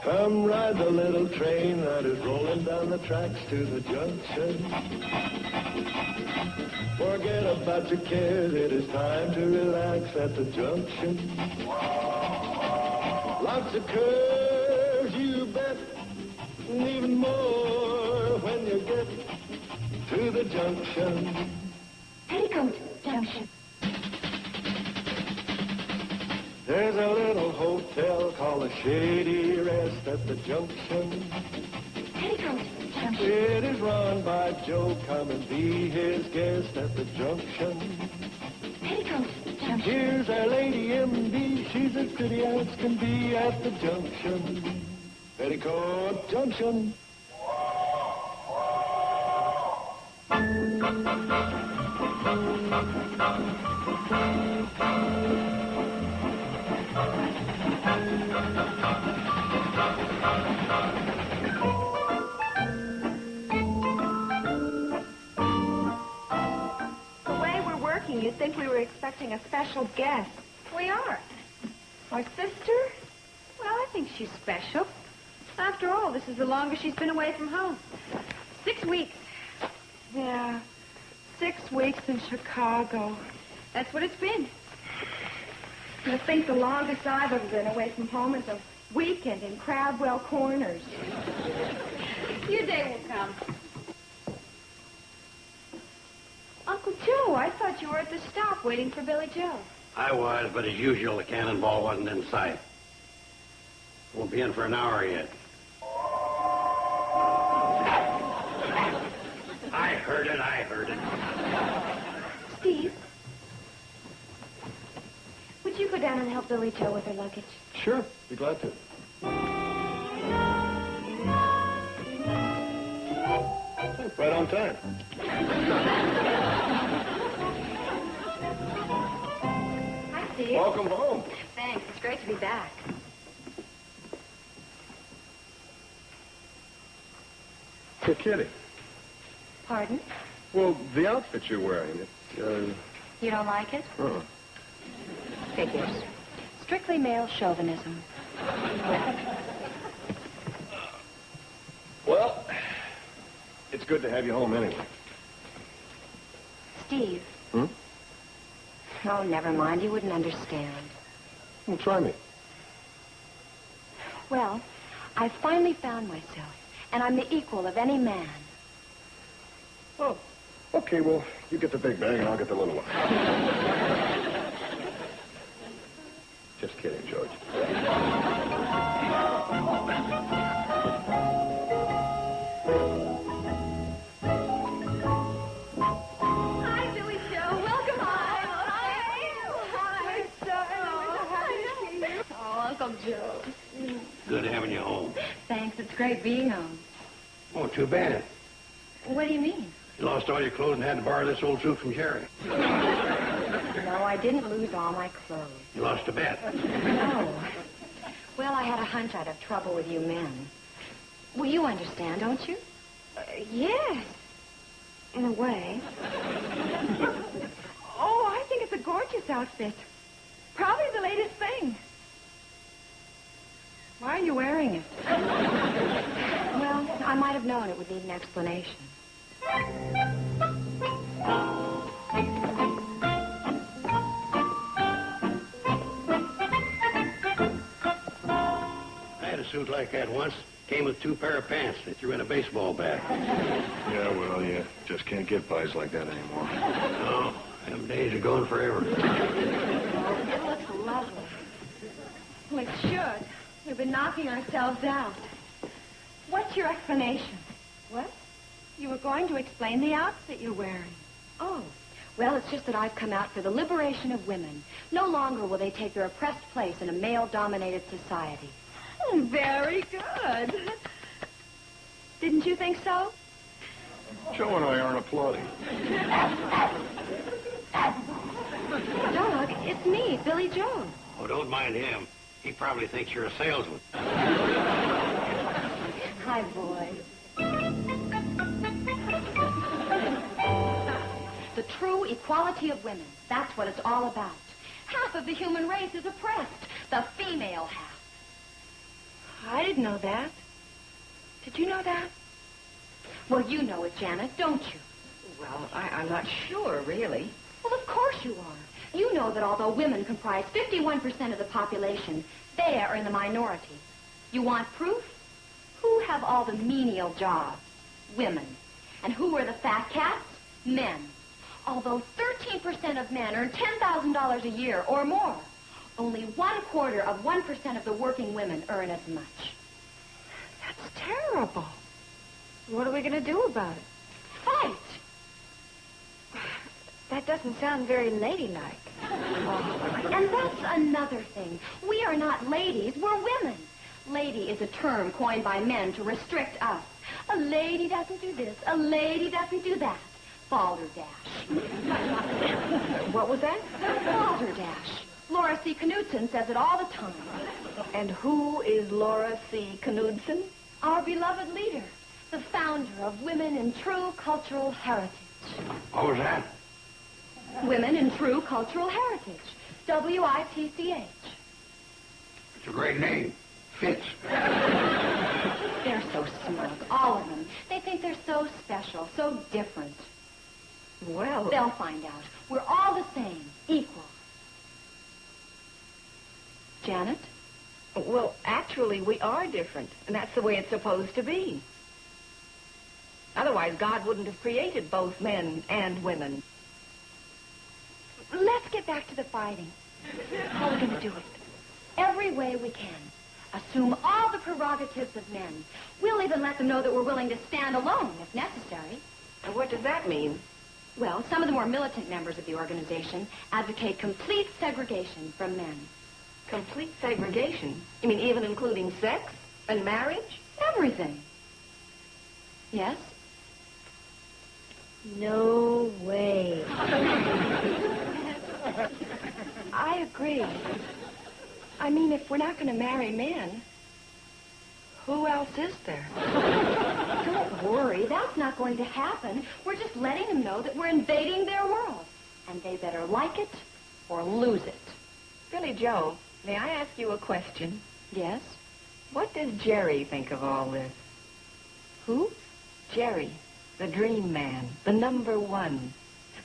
Come ride the little train that is rolling down the tracks to the junction. Forget about your cares, it is time to relax at the junction. Lots of curves, you bet, and even more when you get to the junction. Petticoat Junction. There's a little hotel called the Shady Rest at the junction. Petticoat Junction. It is run by Joe. Come and be his guest at the junction. Petticoat Junction. Here's our lady M.D. She's as pretty as can be at the junction. Petticoat Junction. You'd think we were expecting a special guest. We are. Our sister? Well, I think she's special. After all, this is the longest she's been away from home. 6 weeks. Yeah, 6 weeks in Chicago. That's what it's been. I think the longest I've ever been away from home is a weekend in Crabwell Corners. Your day will come. Uncle Joe, I thought you were at the stop waiting for Billy Joe. I was, but as usual, the cannonball wasn't in sight. Won't be in for an hour yet. I heard it. Steve, would you go down and help Billy Joe with her luggage? Sure, be glad to. Right on time. Hi, Steve. Welcome home. Thanks. It's great to be back. You're kidding. Pardon? Well, the outfit you're wearing, You don't like it? Uh-uh. Figures. Strictly male chauvinism. Well, it's good to have you home anyway. Steve. Hmm? Oh, never mind. You wouldn't understand. Well, try me. Well, I finally found myself, and I'm the equal of any man. Oh, okay, well, you get the big bag and I'll get the little one. Just kidding, George. Hi, Billy Joe. Welcome home. Hi, darling. Oh, Uncle Joe. Good having you home. Thanks. It's great being home. Oh, too bad. What do you mean? You lost all your clothes and had to borrow this old suit from Jerry. No, I didn't lose all my clothes. You lost a bet. No. Well, I had a hunch I'd have trouble with you men. Well, you understand, don't you? Yes, in a way. Oh, I think it's a gorgeous outfit. Probably the latest thing. Why are you wearing it? Well, I might have known it would need an explanation. I had a suit like that once. Came with 2 pair of pants. They threw in a baseball bat. Yeah, well, you just can't get pies like that anymore. No, them days are gone forever. It looks lovely. Well, it should. We've been knocking ourselves out. What's your explanation? What? You were going to explain the outfit you're wearing. Oh, well, it's just that I've come out for the liberation of women. No longer will they take their oppressed place in a male-dominated society. Oh, very good. Didn't you think so? Joe and I aren't applauding. Dog, it's me, Billy Joe. Oh, don't mind him. He probably thinks you're a salesman. Hi, boy. The true equality of women. That's what it's all about. Half of the human race is oppressed. The female half. I didn't know that. Did you know that? Well, you know it, Janet, don't you? Well, I'm not sure, really. Well, of course you are. You know that although women comprise 51% of the population, they are in the minority. You want proof? Who have all the menial jobs? Women. And who are the fat cats? Men. Although 13% of men earn $10,000 a year or more, only 1/4% of the working women earn as much. That's terrible. What are we going to do about it? Fight! That doesn't sound very ladylike. And that's another thing. We are not ladies, we're women. Lady is a term coined by men to restrict us. A lady doesn't do this, a lady doesn't do that. Balderdash. What was that? Balderdash. Laura C. Knudsen says it all the time. And who is Laura C. Knudsen? Our beloved leader, the founder of Women in True Cultural Heritage. What was that? Women in True Cultural Heritage. WITCH. It's a great name. Fits. They're so smug, all of them. They think they're so special, so different. Well... They'll find out. We're all the same, equal. Janet? Well, actually, we are different, and that's the way it's supposed to be. Otherwise, God wouldn't have created both men and women. Let's get back to the fighting. How are we going to do it? Every way we can. Assume all the prerogatives of men. We'll even let them know that we're willing to stand alone if necessary. And what does that mean? Well, some of the more militant members of the organization advocate complete segregation from men. Complete segregation? You mean even including sex and marriage? Everything. Yes? No way. I agree. I mean, if we're not going to marry men, who else is there? Don't worry, that's not going to happen. We're just letting them know that we're invading their world. And they better like it or lose it. Billy Joe, may I ask you a question? Yes? What does Jerry think of all this? Who? Jerry, the dream man, the number one.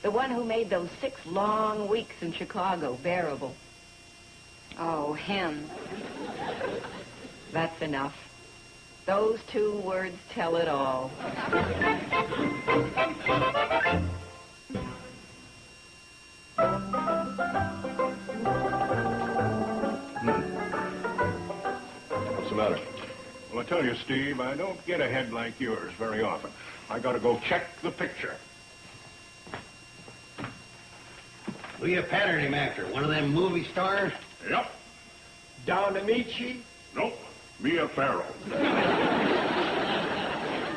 The one who made those 6 long weeks in Chicago bearable. Oh, him. That's enough. Those 2 words tell it all. What's the matter? Well, I tell you, Steve, I don't get a head like yours very often. I gotta go check the picture. Who you patterned him after? One of them movie stars? Yep. Don Amici? Nope. Mia Farrow.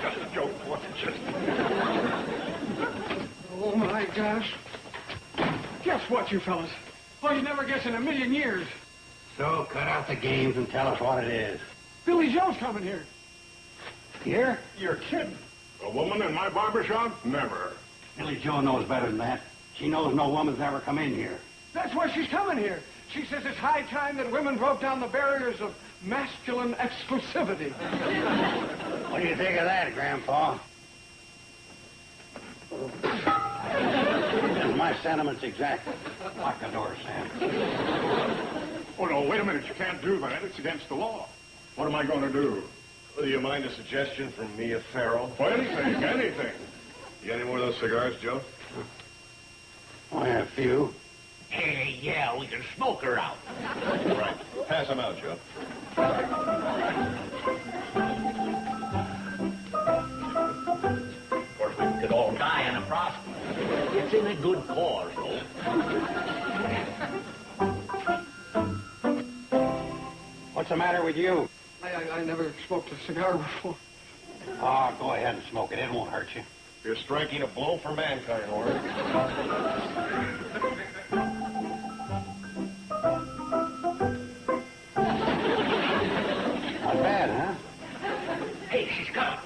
Just a joke, boy. Just... Oh, my gosh. Guess what, you fellas? Well, you'd never guess in a million years. So cut out the games and tell us what it is. Billy Joe's coming here. Here? You're kidding. A woman in my barber shop? Never. Billy Joe knows better than that. She knows no woman's ever come in here. That's why she's coming here. She says it's high time that women broke down the barriers of masculine exclusivity. What do you think of that, Grandpa? My sentiments exactly. Lock the door, Sam. Oh, no, wait a minute. You can't do that. It's against the law. What am I going to do? Well, do you mind a suggestion from Mia Farrow? Well, anything, anything. You got any more of those cigars, Joe? Oh, yeah, a few. Hey, yeah, we can smoke her out. Right. Pass them out, Joe. Of course, we could all die in the process. It's in a good cause, though. What's the matter with you? I never smoked a cigar before. Oh, go ahead and smoke it. It won't hurt you. You're striking a blow for mankind, Warren. Not bad, huh? Hey, she's coming.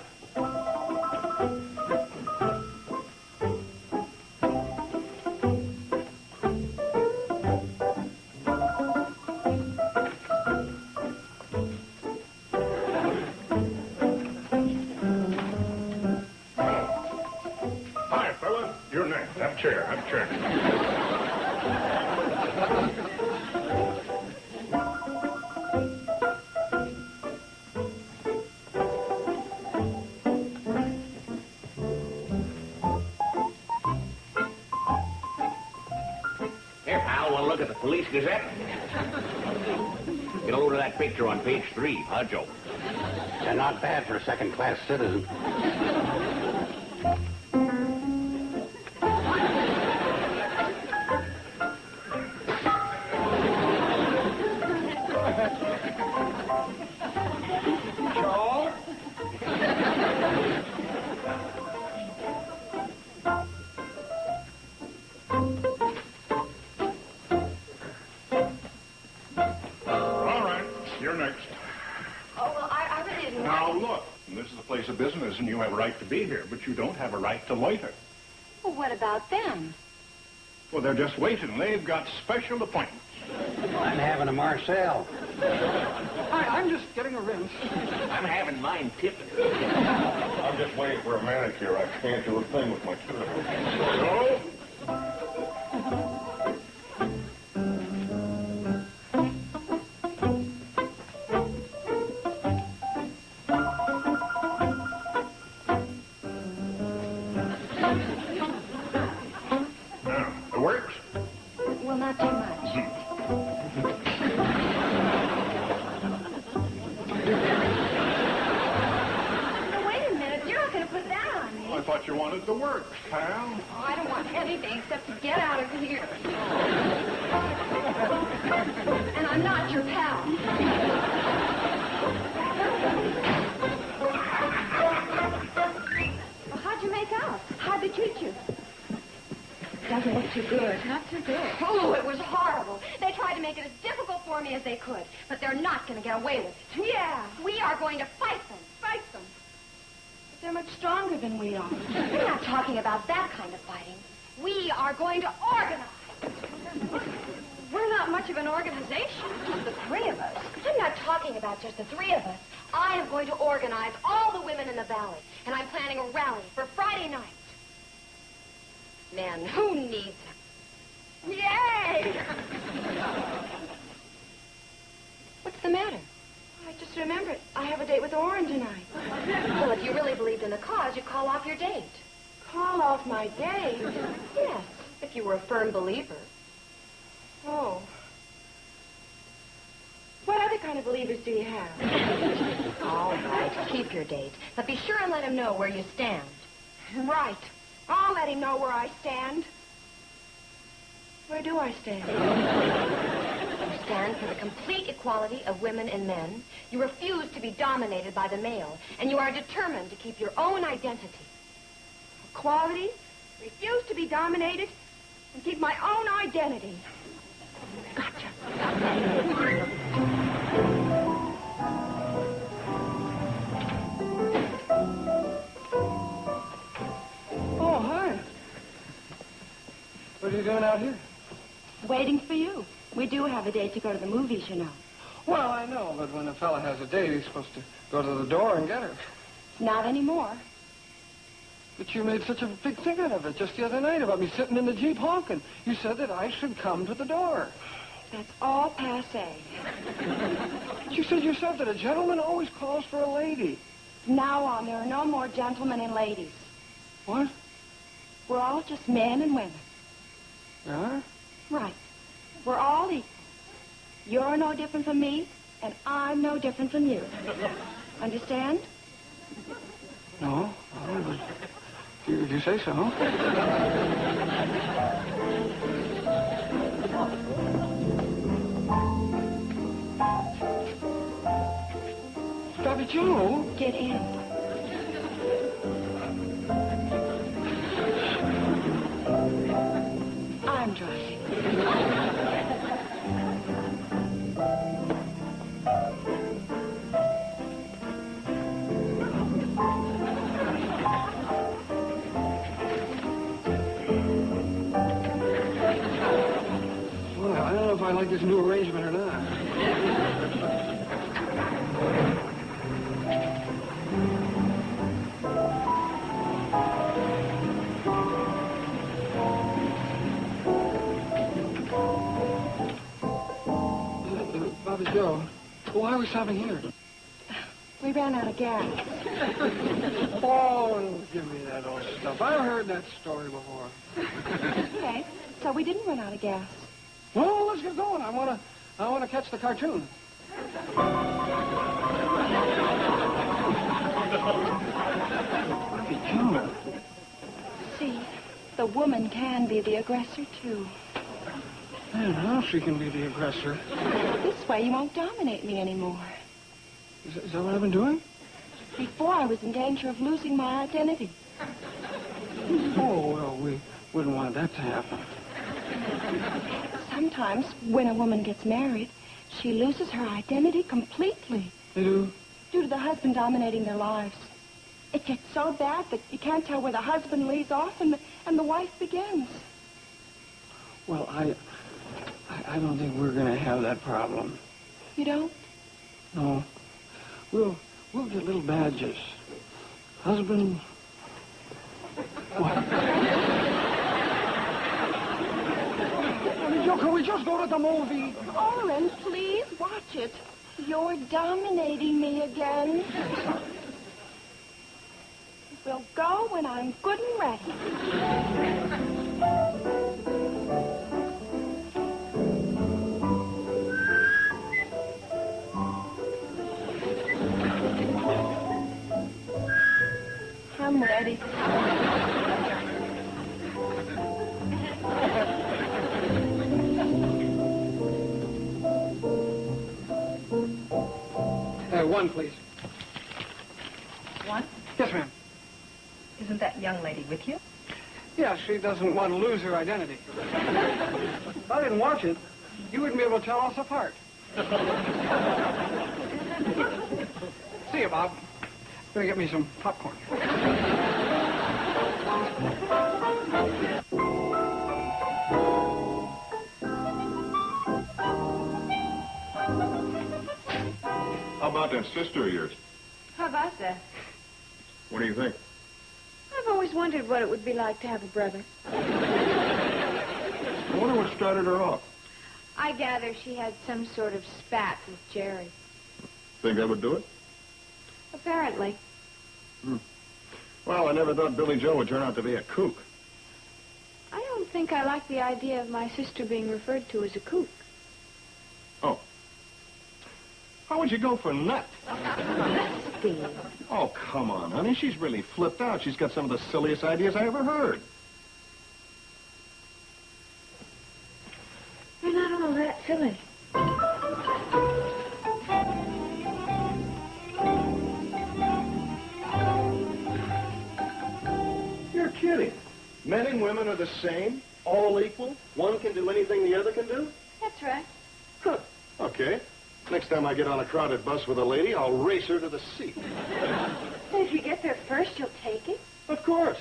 chair. Have a chair. Here, pal, want to look at the Police Gazette? Get a load of that picture on page 3, huh, Joe? They're not bad for a second-class citizen. Joe? All right, you're next. Oh, well, I really didn't... Now, look, this is a place of business, and you have a right to be here, but you don't have a right to loiter. Well, what about them? Well, they're just waiting. They've got special appointments. I'm having a Marcel. I'm just getting a rinse. I'm having mine tipping. I'm just waiting for a manicure. I can't do a thing with my foot. Joe? It works? Well, not too much. Now, wait a minute. You're not going to put that on me. I thought you wanted the works, pal. Oh, I don't want anything except to get out of here. And I'm not your pal. Well, how'd you make out? How'd they treat you? Doesn't look too good. Not too good. Oh, it was horrible. They tried to make it as difficult for me as they could, but they're not going to get away with it. Yeah. We are going to fight them. Fight them. But they're much stronger than we are. We're not talking about that kind of fighting. We are going to organize. We're not much of an organization. Just the three of us. I'm not talking about just the three of us. I am going to organize all the women in the valley, and I'm planning a rally for Friday night. Man, who needs him? Yay! What's the matter? I just remembered. I have a date with Orrin tonight. Well, if you really believed in the cause, you'd call off your date. Call off my date? Yes, if you were a firm believer. Oh. What other kind of believers do you have? All right, keep your date. But be sure and let him know where you stand. Right. I'll let him know where I stand. Where do I stand? You stand for the complete equality of women and men. You refuse to be dominated by the male, and you are determined to keep your own identity. Equality, refuse to be dominated, and keep my own identity. Gotcha. Oh, hi. What are you doing out here? Waiting for you. We do have a date to go to the movies, you know. Well, I know, but when a fella has a date, he's supposed to go to the door and get her. Not anymore. But you made such a big thing out of it just the other night about me sitting in the Jeep honking. You said that I should come to the door. That's all passé. But you said yourself that a gentleman always calls for a lady. From now on, there are no more gentlemen and ladies. What? We're all just men and women. Yeah? Right. We're all equal. You're no different from me, and I'm no different from you. Understand? No, but if you say so. Dr. Joe? Get in. I'm driving. Well, I don't know if I like this new arrangement or not. Why are we stopping here? We ran out of gas. Oh, give me that old stuff. I've heard that story before. Okay, so we didn't run out of gas. Well, let's get going. I wanna catch the cartoon. Hey, Jonah. See, the woman can be the aggressor, too. Man, how she can be the aggressor? This way you won't dominate me anymore. Is that what I've been doing? Before, I was in danger of losing my identity. Oh, well, we wouldn't want that to happen. Sometimes, when a woman gets married, she loses her identity completely. They do? Due to the husband dominating their lives. It gets so bad that you can't tell where the husband leaves off and the wife begins. Well, I don't think we're going to have that problem. You don't? No. We'll get little badges. Husband... What? I mean, Joe, can we just go to the movie? Oren, please watch it. You're dominating me again. We'll go when I'm good and ready. I'm ready. One, please. One? Yes, ma'am. Isn't that young lady with you? Yeah, she doesn't want to lose her identity. If I didn't watch it, you wouldn't be able to tell us apart. See you, Bob. Gonna get me some popcorn. How about that sister of yours? How about that? What do you think? I've always wondered what it would be like to have a brother. I wonder what started her off. I gather she had some sort of spat with Jerry. Think I would do it? Apparently. Well, I never thought Billy Joe would turn out to be a kook. I don't think I like the idea of my sister being referred to as a kook. Oh. How would you go for nut? Steve. Oh, come on, honey. She's really flipped out. She's got some of the silliest ideas I ever heard. You're not all that silly. You're kidding. Men and women are the same, all equal. One can do anything the other can do? That's right. Huh. Okay. Next time I get on a crowded bus with a lady, I'll race her to the seat. If you get there first, you'll take it? Of course.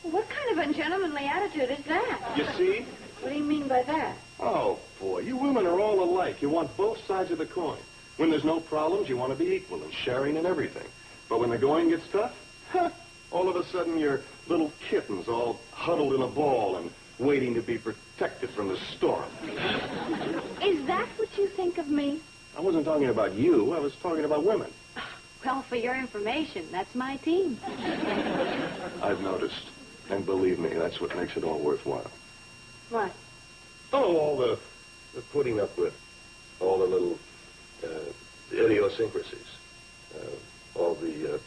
What kind of ungentlemanly attitude is that? You see? What do you mean by that? Oh, boy, you women are all alike. You want both sides of the coin. When there's no problems, you want to be equal and sharing in everything. But when the going gets tough, all of a sudden you're little kittens all huddled in a ball and waiting to be protected from the storm. Is that what you think of me? I wasn't talking about you. I was talking about women. Well, for your information, that's my team. I've noticed. And believe me, that's what makes it all worthwhile. What? Oh, all the putting up with. All the little idiosyncrasies. All the...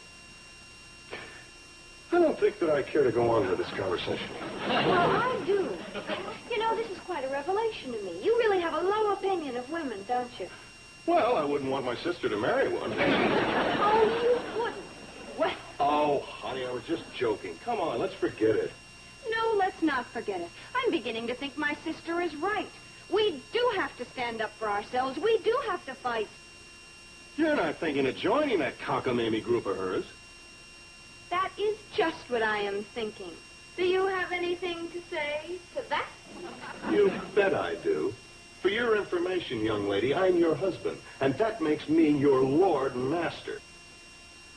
I don't think that I care to go on with this conversation. Well, I do. You know, this is quite a revelation to me. You really have a low opinion of women, don't you? Well, I wouldn't want my sister to marry one. Oh, you wouldn't. Well, Oh, honey, I was just joking. Come on, let's forget it. no, let's not forget it. I'm beginning to think my sister is right. We do have to stand up for ourselves. We do have to fight. You're not thinking of joining that cockamamie group of hers. That is just what I am thinking. Do you have anything to say to that? You bet I do. For your information, young lady, I'm your husband, and that makes me your lord and master.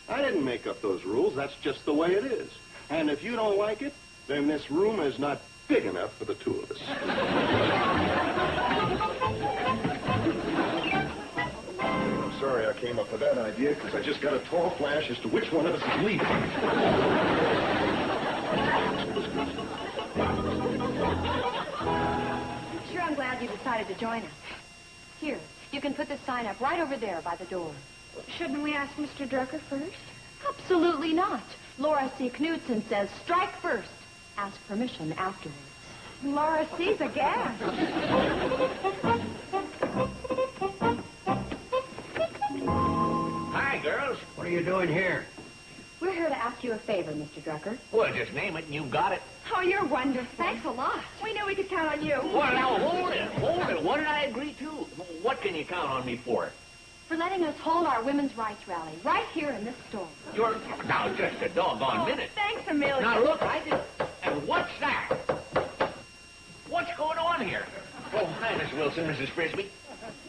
I didn't make up those rules. That's just the way it is. And if you don't like it, then this room is not big enough for the two of us. sorry I came up with that idea, because I just got a tall flash as to which one of us is leaving. Sure, I'm glad you decided to join us. Here, you can put this sign up right over there by the door. Shouldn't we ask Mr. Drucker first? Absolutely not. Laura C. Knudsen says strike first. Ask permission afterwards. Laura C's aghast. Hi, girls. What are you doing here? We're here to ask you a favor, Mr. Drucker. Well, just name it and you got it. Oh, you're wonderful. Thanks a lot. We knew we could count on you. Well, now, hold it. What did I agree to? What can you count on me for? For letting us hold our women's rights rally right here in this store. You're... Now, just a doggone minute. Thanks a million. Now, look, I did... And what's that? What's going on here? Oh, hi, Miss Wilson, Mrs. Frisbee.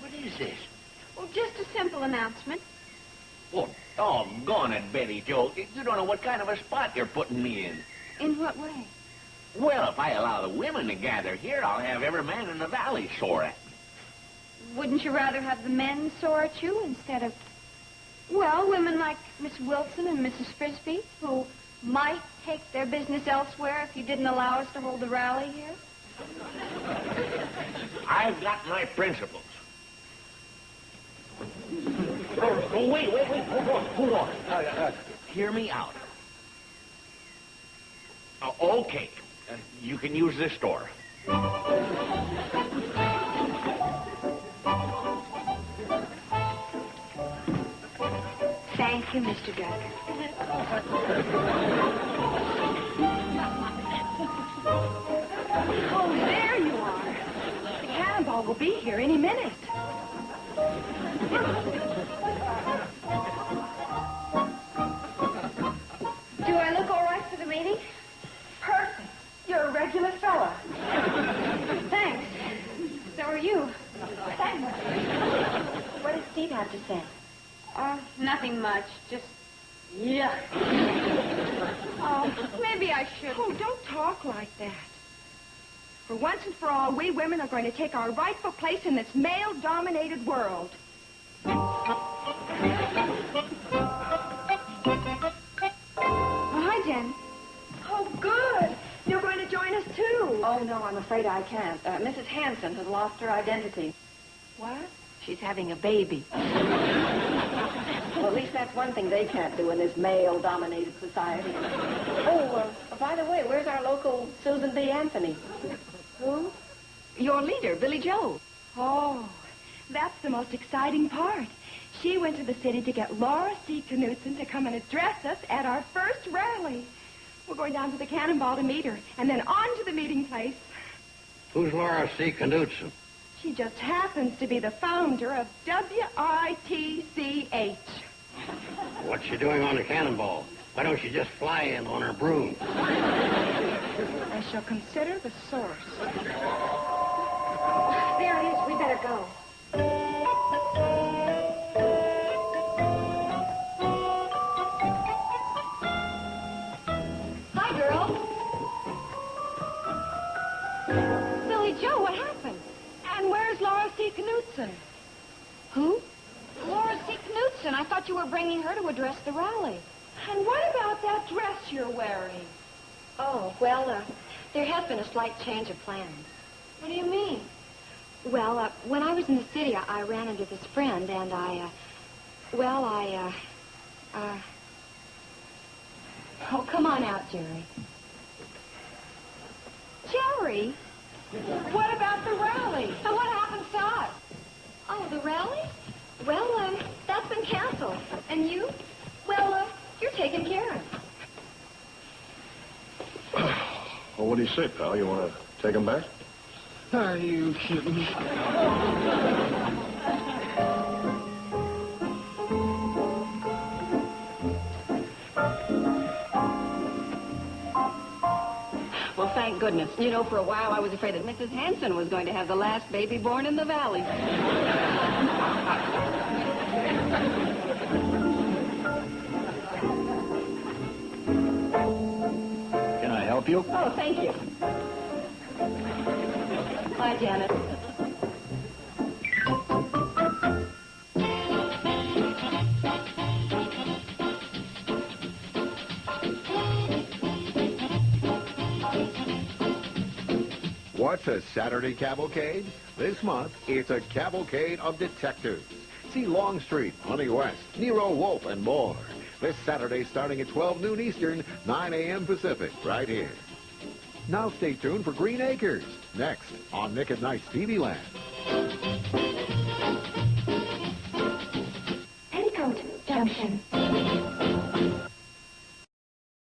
What is this? Well, just a simple announcement. Oh, doggone it, Betty Jo. You don't know what kind of a spot you're putting me in. In what way? Well, if I allow the women to gather here, I'll have every man in the valley sore at me. Wouldn't you rather have the men sore at you instead of, well, women like Miss Wilson and Mrs. Frisbee, who might take their business elsewhere if you didn't allow us to hold the rally here? I've got my principles. Oh, wait. Hold on. Hear me out. Okay. You can use this door. Thank you, Mr. Drucker. Oh, there you are. The cannonball will be here any minute. Do I look all right for the meeting? Perfect. You're a regular fella. Thanks. So are you. Thanks. What does Steve have to say? Nothing much. Just, Yeah. maybe I should. Oh, don't talk like that. For once and for all, we women are going to take our rightful place in this male-dominated world. Hi, Jen. Oh, good. You're going to join us, too. Oh, no, I'm afraid I can't. Mrs. Hanson has lost her identity. What? She's having a baby. Well, at least that's one thing they can't do in this male-dominated society. Oh, by the way, where's our local Susan B. Anthony? Who? Your leader, Billy Joe. Oh, that's the most exciting part. She went to the city to get Laura C. Knudsen to come and address us at our first rally. We're going down to the Cannonball to meet her, and then on to the meeting place. Who's Laura C. Knudsen? She just happens to be the founder of WITCH. What's she doing on the cannonball? Why don't you just fly in on her broom? I shall consider the source. There it is. We better go. Hi, girls. Billy Joe, what happened? And where's Laura C. Knudsen? Who? Laura C. Knudsen. I thought you were bringing her to address the rally. And what about that dress you're wearing? Oh, well, there has been a slight change of plans. What do you mean? Well, when I was in the city, I ran into this friend, and Oh, come on out, Jerry. Jerry? What about the rally? So what happens to us? Oh, the rally? Well, that's been canceled. And you? Well, you're taken care of. Well, what do you say, pal? You want to take him back? Are you kidding? Well, thank goodness. You know, for a while I was afraid that Mrs. Hanson was going to have the last baby born in the valley. Can I help you? Oh, thank you. Bye, Janet. What's a Saturday cavalcade? This month, it's a cavalcade of detectives. See Longstreet, Honey West, Nero Wolfe, and more. This Saturday starting at 12 noon Eastern, 9 a.m. Pacific, right here. Now stay tuned for Green Acres, next on Nick at Night's TV Land.